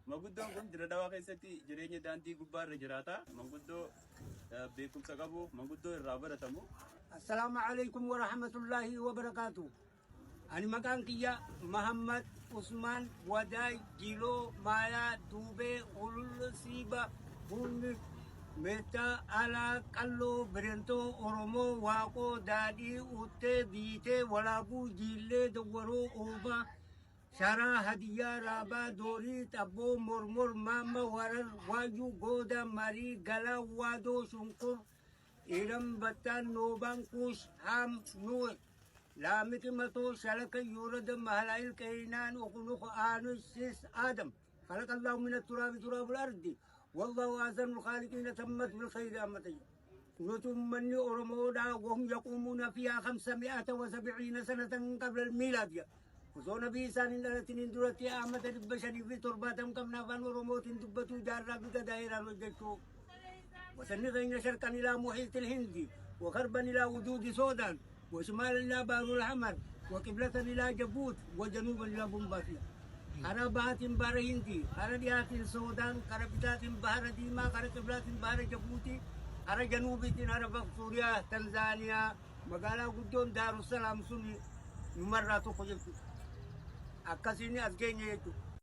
Manguddoon kun Diradaawaa keessatti jireenya daandii gubbaa irra jiraata. Manguddoo beekumsa qabu, manguddoo irraa baratamu. Assalaamu alaykum wa rahmatullahi wa barakaatuh. Ani maqaan kiyya Muhammad Usman Wadaay Jiloo Maayaa Duubee Ulul Siiba Bunni Meettaa Alaa Qalloo Birentoo Oromoo Waaqoo Daadhii Uttee Biitee Walaabuu Jiillee Dawwaroo Oobaa Sharaa Hadiyyaa Raabaa Doorii Xabboo Mormor Maamma Warar Waayuu Gooda Marii Galaa Waadoo Shunkur Iram Battaan Noobaan Kuush Haam Nuwe لامك متو شلك يورد مهلايل كينان وخلق آنس آدم خلق الله من التراب تراب الأرض والله أحسن الخالقين تمت بالخير أمتي نتم من أرمودا وهم يقومون فيها 570 سنة قبل الميلاد وزون بيسان التي ندرت أمت البشر في ترباتهم كم نافان ورموت دبتوا جارا بكدائر الوجدتو وسنغين شرقا إلى محيط الهند وغربا إلى وجود سودان وشمال إلى بحر الأحمر وقبلة إلى جبوت وجنوبا إلى بومباسيا عربات بحر هندي عربيات السودان عربيات بحر ديما عربيات بحر جبوتي عرب جنوبي عرب سوريا تنزانيا مقالا قدوم دار السلام سني نمرات خجلت أكاسيني أسجيني